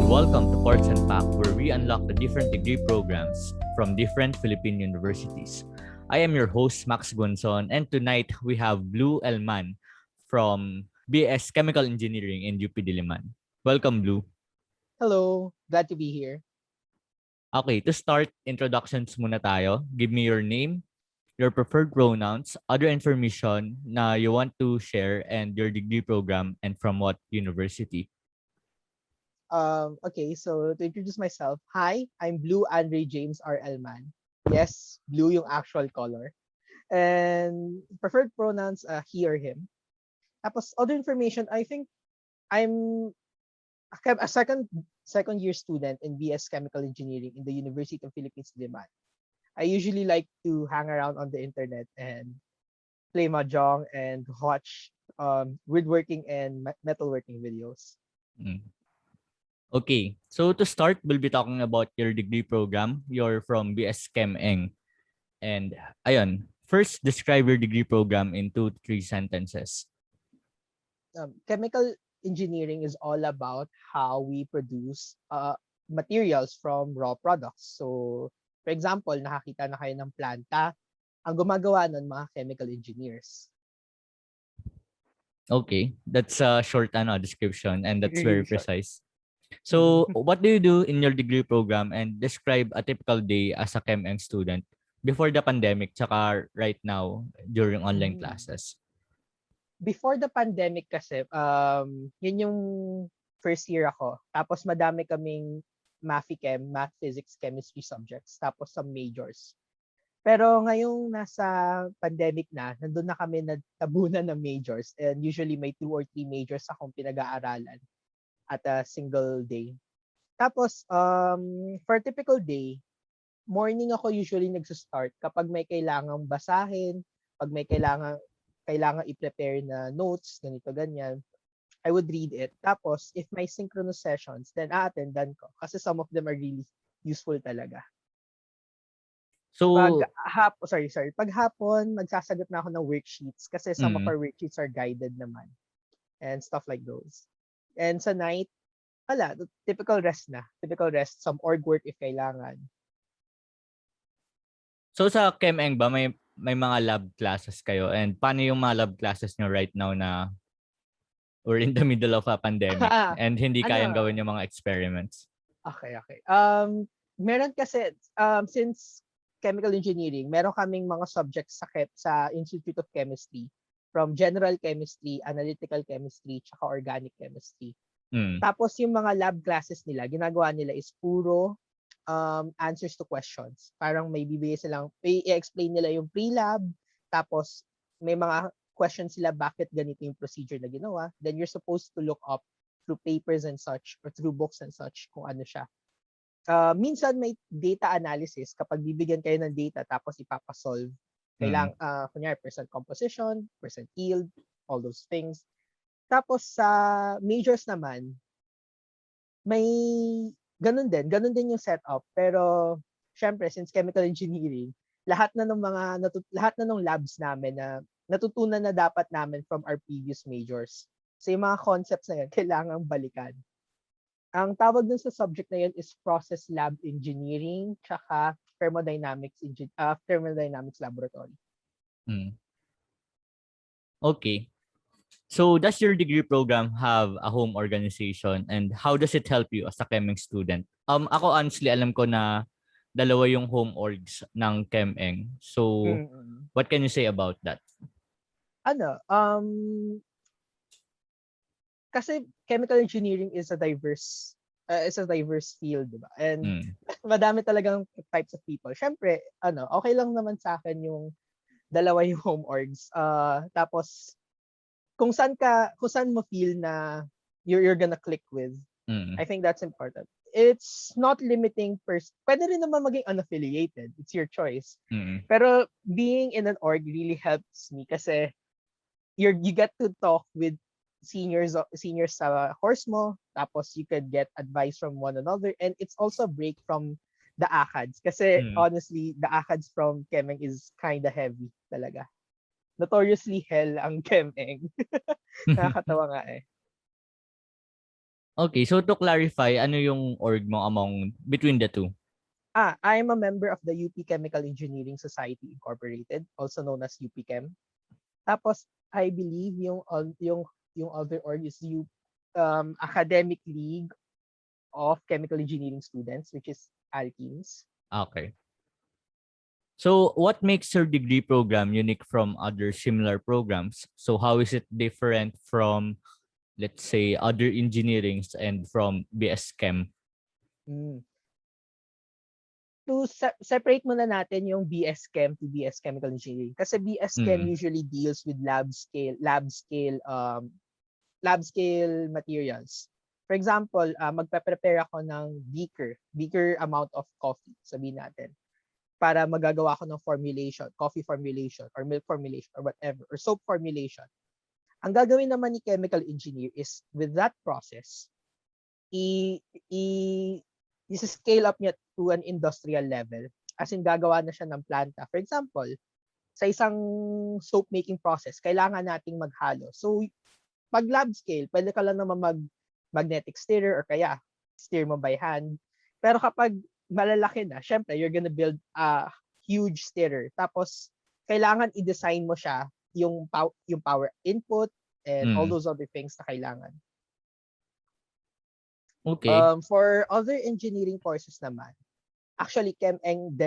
welcome to UnPacked, where we unlock the different degree programs from different Philippine universities. I am your host, Max Guanzon, and tonight we have Blue Elman from BS Chemical Engineering in UP Diliman. Welcome, Blue. Hello, glad to be here. Okay, to start, introductions muna tayo. Give me your name, your preferred pronouns, other information na you want to share, and your degree program and from what university. Okay, so to introduce myself, hi, I'm Blue Andre James R. Elman. Yes, blue yung actual color. And preferred pronouns, he or him. Tapos other information, I think I'm a second year student in BS Chemical Engineering in the University of Philippines, Diliman. I usually like to hang around on the internet and play mahjong and watch woodworking and metalworking videos. Mm. Okay, so to start, we'll be talking about your degree program. You're from BS Chem Eng. And ayun, first describe your degree program in 2 to 3 sentences. Chemical engineering is all about how we produce materials from raw products. So, for example, nakakita na kayo ng planta, ang gumagawa nun mga chemical engineers. Okay, that's a short description and that's very Really short. precise. So, what do you do in your degree program and describe a typical day as a Chem Eng student before the pandemic tsaka right now during online classes? Before the pandemic kasi, yun yung first year ako. Tapos madami kaming math, physics, chemistry subjects. Tapos some majors. Pero ngayong nasa pandemic na, nandun na kami nagtabunan ng majors. And usually may 2 or 3 majors akong pinag-aaralan at a single day. Tapos, for a typical day, morning ako usually nagsa-start kapag may kailangang basahin, pag may kailangan i-prepare na notes, ganito, ganyan, I would read it. Tapos, if may synchronous sessions, then a-attendan ko. Kasi some of them are really useful talaga. So, Pag hapon, magsasagot na ako ng worksheets kasi some of our worksheets are guided naman and stuff like those. And sa night, typical rest na. Typical rest, some org work if kailangan. so sa Chem Eng ba may mga lab classes kayo and paano yung mga lab classes nyo right now na we're in the middle of a pandemic and hindi kayang gawin yung mga experiments? Okay. Meron kasi since chemical engineering, meron kaming mga subjects sa Institute of Chemistry from general chemistry, analytical chemistry, tsaka organic chemistry. Tapos yung mga lab classes nila, ginagawa nila is puro answers to questions. Parang may bibigay silang, i-explain nila yung pre-lab, tapos may mga questions sila bakit ganito yung procedure na ginawa. Then you're supposed to look up through papers and such or through books and such kung ano siya. Minsan may data analysis kapag bibigyan kayo ng data tapos ipapasolve. Kunyari, percent composition, percent yield, all those things. Tapos sa majors naman, may ganun din yung setup. Pero syempre, since chemical engineering, lahat na ng labs namin na natutunan na dapat namin from our previous majors. So yung mga concepts na yun, kailangan balikan. Ang tawag dun sa subject na yun is process lab engineering tsaka thermodynamics laboratory. Okay. So does your degree program have a home organization and how does it help you as a Chem Eng student? Ako honestly alam ko na dalawa yung home orgs ng Chem Eng. So what can you say about that? Kasi chemical engineering is a diverse field, diba? And madami talagang types of people. Syempre, okay lang naman sa akin yung dalawa yung home orgs. Tapos kung saan mo feel na you're gonna click with. I think that's important. It's not limiting pwede rin naman maging unaffiliated. It's your choice. Pero being in an org really helps me kasi you get to talk with seniors sa course mo, tapos you could get advice from one another, and it's also a break from the ACADS kasi honestly the ACADS from Chem Eng is kinda heavy talaga. Notoriously hell ang Chem Eng. Nakakatawa nga eh. Okay, so to clarify, ano yung org mo between the two? I am a member of the UP Chemical Engineering Society Incorporated, also known as UP Chem. Tapos I believe yung other org is Academic League of Chemical Engineering Students, which is Alkins. Okay. So what makes your degree program unique from other similar programs? So how is it different from, let's say, other engineerings and from BS Chem? Mm. To separate muna natin yung BS Chem to BS Chemical Engineering. Kasi BS Chem Mm. usually deals with lab scale materials. For example, magpe-prepare ako ng beaker amount of coffee, sabihin natin, para magagawa ako ng formulation, coffee formulation, or milk formulation, or whatever, or soap formulation. Ang gagawin naman ni chemical engineer is, with that process, i scale up niya to an industrial level. As in, gagawa na siya ng planta. For example, sa isang soap making process, kailangan nating maghalo. So, pag lab scale, pwede ka lang naman magnetic stirrer or kaya stir mo by hand. Pero kapag malalaki na, syempre, you're gonna build a huge stirrer. Tapos, kailangan i-design mo siya yung power input and all those other things na kailangan. Okay. For other engineering courses naman, actually Chem-Eng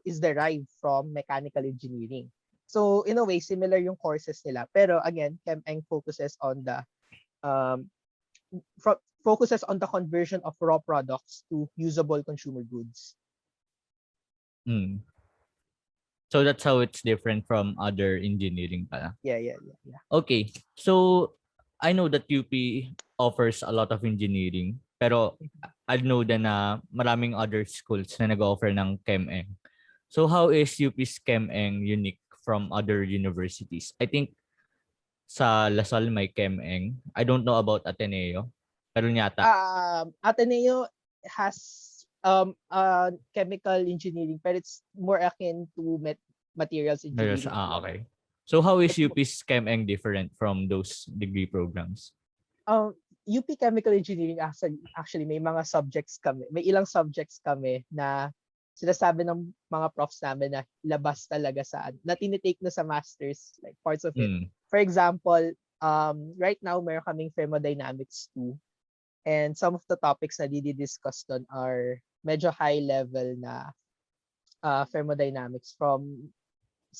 is derived from mechanical engineering. So in a way, similar yung courses nila. Pero again, Chem-Eng focuses on the conversion of raw products to usable consumer goods. Mm. So that's how it's different from other engineering pala. Yeah. Okay. So I know that UP offers a lot of engineering, pero I know din na maraming other schools na nag-offer ng Chem-Eng. So how is UP's Chem-Eng unique from other universities? I think sa Lasal may Chem-Eng. I don't know about Ateneo. Pero yata. Ateneo has chemical engineering, but it's more akin to materials engineering. Okay. So how is UP's Chem-Eng different from those degree programs? UP Chemical Engineering actually may mga subjects kami, may ilang subjects kami na sinasabi ng mga profs namin na labas talaga na tinitake na sa masters, like parts of it. For example, right now meron kaming thermodynamics 2, and some of the topics na didi-discuss doon are medyo high level na thermodynamics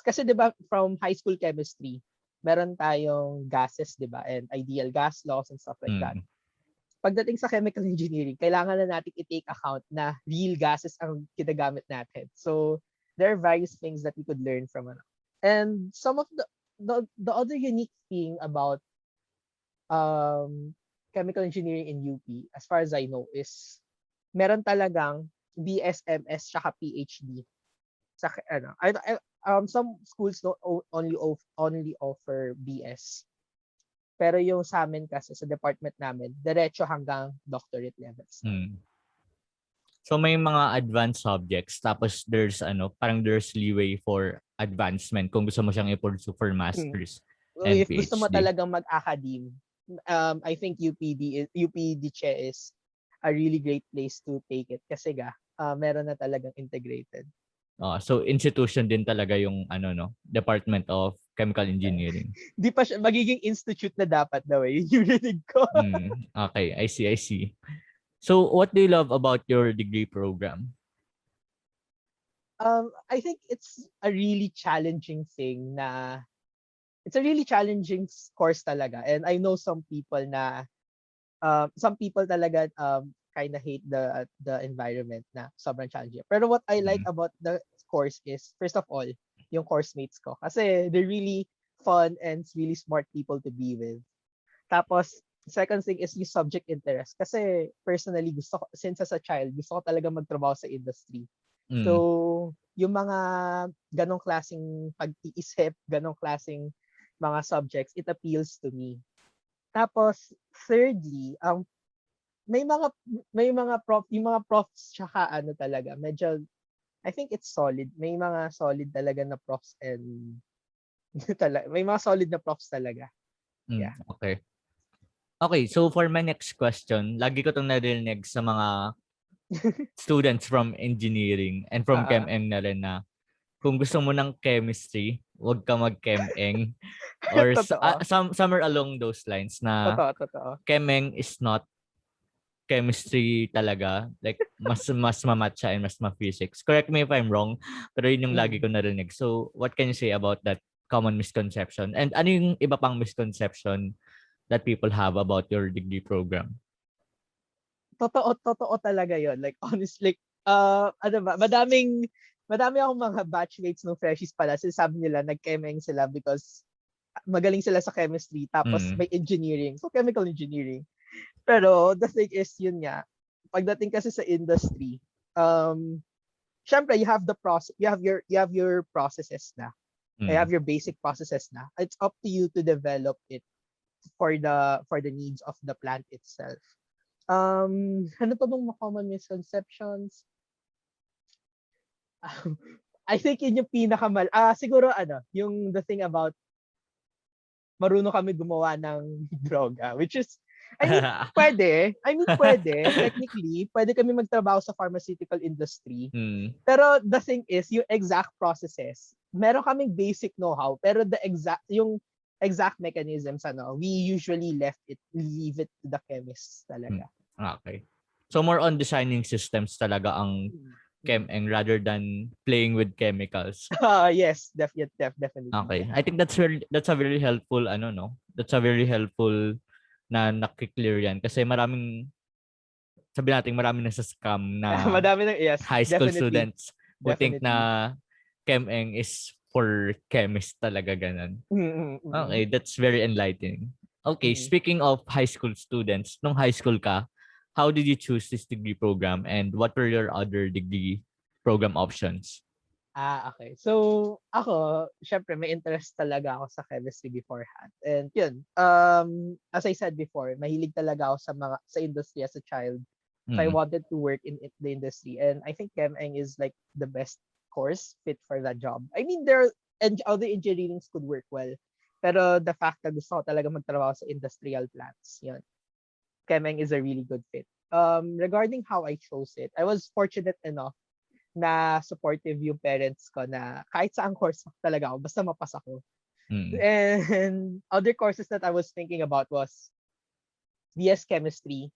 kasi 'di ba from high school chemistry meron tayong gases, 'di ba, and ideal gas laws and stuff like that. Pagdating sa chemical engineering, kailangan na natin i-take account na real gases ang ginagamit natin. So there are various things that we could learn from it. And some of the other unique thing about chemical engineering in UP, as far as I know, is meron talagang BSMS tsaka PhD. Sa some schools don't only offer BS. Pero yung sa amin kasi sa department namin, diretso hanggang doctorate levels. So may mga advanced subjects, tapos there's there's leeway for advancement kung gusto mo siyang i-pursue for masters and If PhD. gusto mo talagang mag-academe, I think UPDCHE is a really great place to take it kasi meron na talagang integrated. So institution din talaga yung Department of Chemical Engineering. Di pa siya magiging institute na dapat daw yung rinig ko. Okay, I see. So what do you love about your degree program? I think it's a really challenging it's a really challenging course talaga, and I know some people talaga kind of hate the environment na sobrang challenging. Pero what I like about the course is, first of all, yung course mates ko. Kasi they're really fun and really smart people to be with. Tapos, second thing is yung subject interest. Kasi personally, since as a child, gusto ko talaga magtrabaho sa industry. So, yung mga ganong klaseng pag-iisip, ganong klaseng mga subjects, it appeals to me. Tapos, thirdly, may mga profs tsaka talaga medyo, I think it's solid. May mga solid talaga na profs and may mga solid na profs talaga. Yeah. Okay. Okay, so for my next question, lagi ko itong narinig sa mga students from engineering and from Ah, ChemEng na rin na kung gusto mo ng chemistry, huwag ka mag-ChemEng. Or totoo. somewhere along those lines na Totoo, totoo. ChemEng is not chemistry talaga. Like, mas mamat siya and mas ma-physics. Correct me if I'm wrong, pero yun yung lagi Mm. ko narinig. So, what can you say about that common misconception? And ano yung iba pang misconception that people have about your degree program? Totoo talaga yon. Like, honestly, ano ba, madami akong mga batchmates nung freshies pala. Sinasabi nila, nag-chemeng sila because magaling sila sa chemistry, tapos Mm. may engineering. So, chemical engineering. Pero, the thing is, yun nga, pagdating kasi sa industry, syempre, you have the process, you have your processes na. You Mm. have your basic processes na. It's up to you to develop it for the needs of the plant itself. Ano pa bang mga common misconceptions? I think yun yung siguro yung the thing about marunong kami gumawa ng droga, which is, pwede, technically, pwede kami magtrabaho sa pharmaceutical industry. Mm. Pero the thing is, yung exact processes, meron kaming basic know-how, pero yung exact mechanisms, we usually leave it to the chemists Mm. talaga. Okay. So more on designing systems talaga ang Mm. ChemEng rather than playing with chemicals. Yes, definitely. Okay. I think that's a very helpful no. That's a very helpful na nakiklear yan kasi sabi natin marami na sa scam na Madami ng, yes, high school definitely. students who think Definitely. na ChemEng is for chemist talaga ganun. Mm, mm, mm, Okay, that's very enlightening. Okay, mm. speaking of high school students, nung high school ka, how did you choose this degree program and what were your other degree program options? Okay. So, ako, syempre, may interest talaga ako sa chemistry beforehand. And yun, as I said before, mahilig talaga ako sa industry as a child. So, I Mm. wanted to work in the industry. And I think ChemEng is like the best course fit for that job. I mean, other engineerings could work well. Pero the fact na gusto ko talaga magtrabaho sa industrial plants, yun. ChemEng is a really good fit. Regarding how I chose it, I was fortunate enough na supportive yung parents ko na kahit saan course talaga ako, basta mapasa ko. Mm. And other courses that I was thinking about was BS Chemistry,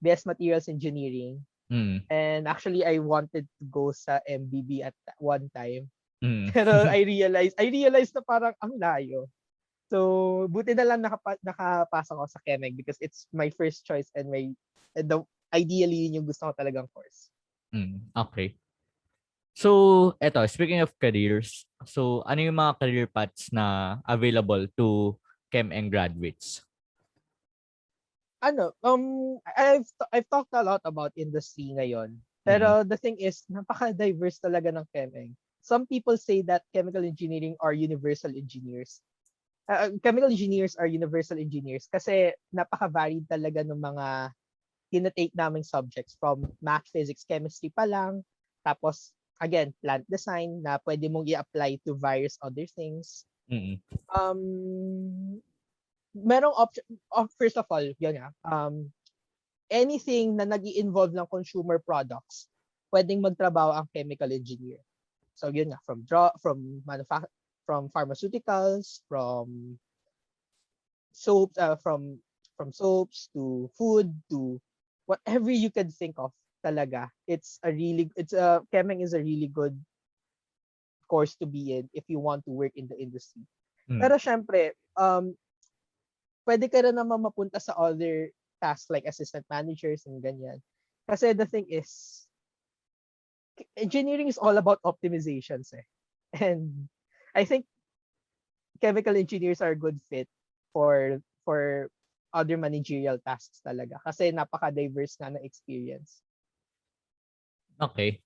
BS Materials Engineering, Mm. and actually I wanted to go sa MBB at one time. Mm. Pero I realized na parang ang layo. So, buti na lang nakapasa ko sa Chemeg because it's my first choice ideally yun yung gusto ko talagang course. Okay. So, speaking of careers, so ano yung mga career paths na available to ChemEng graduates? I've talked a lot about industry ngayon. Mm. Pero the thing is, napaka-diverse talaga ng ChemEng. Some people say that chemical engineering are universal engineers. Chemical engineers are universal engineers kasi napaka-varied talaga ng mga tinatake naming subjects from math, physics, chemistry pa lang. Tapos, again, plant design na pwede mong i-apply to various other things. Mm. Um, merong option, first of all, yun nga, anything na nag-i-involve ng consumer products, pwedeng magtrabaho ang chemical engineer. So yun nga, from pharmaceuticals, from soaps, from soaps to food to whatever you can think of talaga. Cheming is a really good course to be in if you want to work in the industry. Mm. Pero syempre, pwede ka rin naman mapunta sa other tasks like assistant managers and ganyan. Kasi the thing is, engineering is all about optimizations eh. And I think chemical engineers are a good fit for other managerial tasks talaga kasi napaka-diverse nga ng experience. Okay.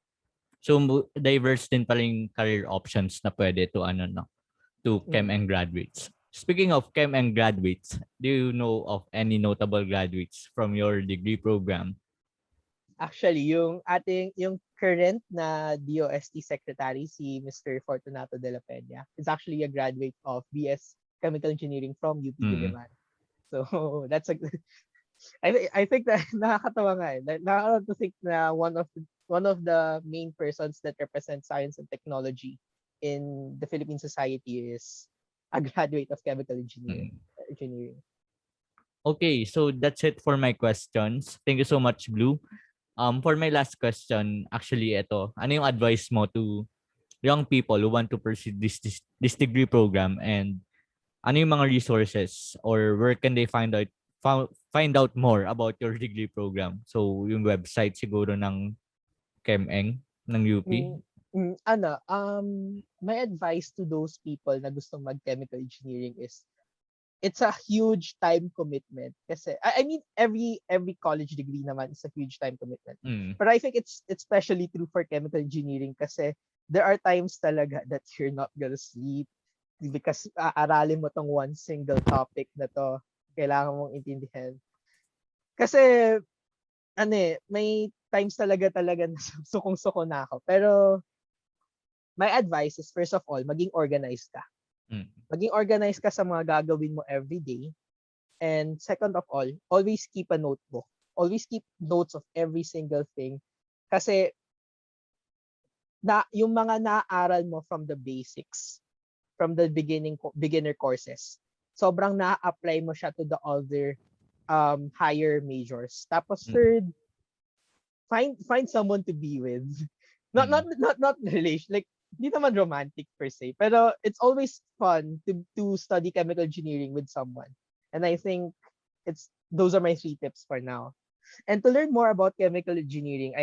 So diverse din pala yung career options na pwede to to ChemEng graduates. Speaking of ChemEng graduates, do you know of any notable graduates from your degree program? Actually, yung current na DOST secretary, si Mr. Fortunato de la Peña, is actually a graduate of BS Chemical Engineering from UP Mm. Diliman. So that's a I think that nakakatawa nga eh. Nakakatawa to think na one of the main persons that represent science and technology in the Philippine society is a graduate of chemical engineering. Mm. Engineering. Okay, so that's it for my questions. Thank you so much, Blue. For my last question, actually ito, ano yung advice mo to young people who want to pursue this degree program, and ano yung mga resources or where can they find out more about your degree program? So, yung website siguro ng ChemEng ng UP. Mm, my advice to those people na gustong mag-chemical engineering is it's a huge time commitment kasi I mean every college degree naman is a huge time commitment. Mm. But I think it's especially true for chemical engineering kasi there are times talaga that you're not gonna sleep because aaralin mo tong one single topic na to, kailangan mong intindihan. Kasi may times talaga na sukong-suko na ako. Pero my advice is first of all, maging organized ka. Mm. Maging organized ka sa mga gagawin mo every day. And second of all, always keep a notebook. Always keep notes of every single thing. Kasi yung mga naaaral mo from the basics, from the beginner courses, sobrang na-apply mo siya to the other higher majors. Tapos third, find someone to be with. Not relation, like hindi naman romantic per se, pero it's always fun to study chemical engineering with someone. And I think those are my 3 tips for now. And to learn more about chemical engineering,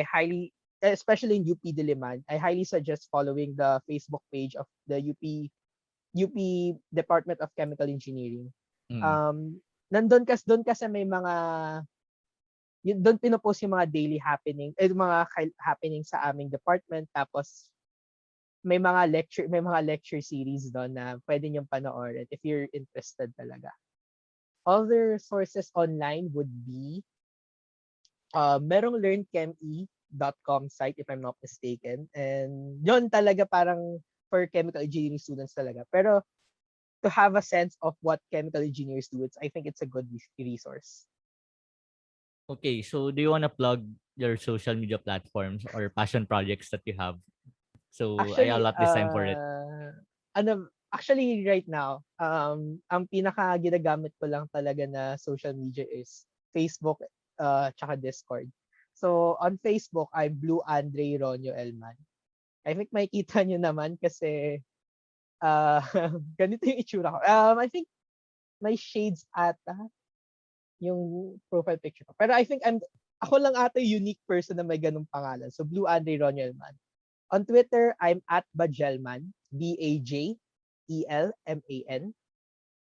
especially in UP Diliman, I highly suggest following the Facebook page of the UP Department of Chemical Engineering. Doon kasi may mga doon pinopost yung mga daily happening sa aming department, tapos may mga lecture series doon na pwede niyong panoorin if you're interested talaga. Other sources online would be merong learncheme.com site if I'm not mistaken, and yon talaga parang for chemical engineering students talaga. Pero to have a sense of what chemical engineers do, I think it's a good resource. Okay, so do you want to plug your social media platforms or passion projects that you have? So I Actually, allot this time for it. actually right now, ang pinaka ginagamit ko lang talaga na social media is Facebook, tsaka Discord. So on Facebook, I'm Blue Andre Ronyo Elman. I think makikita nyo naman kasi ganito yung itsura ko. I think may shades ata yung profile picture ko. Pero I think ako lang ata yung unique person na may ganung pangalan. So Blue Andre Ronyo Elman. On Twitter, I'm at Bajelman, Bajelman.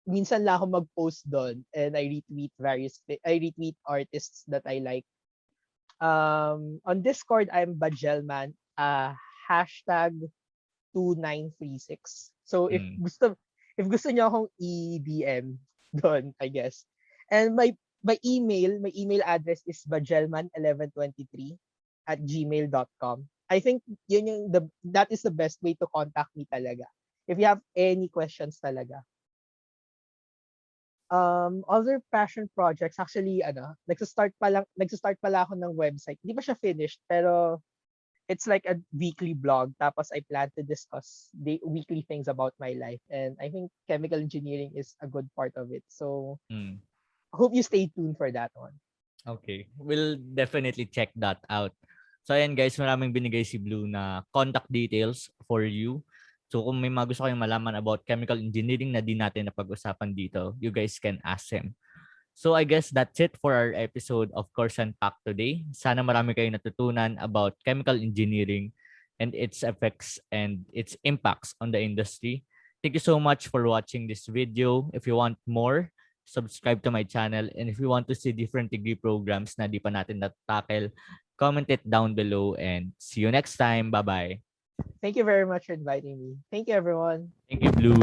Minsan lang ako mag-post doon and I retweet artists that I like. On Discord, I'm Bajelman, hashtag 2936. So if gusto niyo akong i-DM doon, I guess. And my email address is bajelman1123@gmail.com. I think that is the best way to contact me talaga. If you have any questions talaga. Other passion projects, actually, nagsa-start pala ako ng website. Hindi pa siya finished, pero it's like a weekly blog. Tapos I plan to discuss the weekly things about my life. And I think chemical engineering is a good part of it. So, hope you stay tuned for that one. Okay. We'll definitely check that out. So ayan guys, maraming binigay si Blue na contact details for you. So kung may mga gusto kayong malaman about chemical engineering na di natin napag-usapan dito, you guys can ask him. So I guess that's it for our episode of Course UnPacked today. Sana marami kayong natutunan about chemical engineering and its effects and its impacts on the industry. Thank you so much for watching this video. If you want more, subscribe to my channel. And if you want to see different degree programs na di pa natin natackle, comment it down below and see you next time. Bye-bye. Thank you very much for inviting me. Thank you, everyone. Thank you, Blue.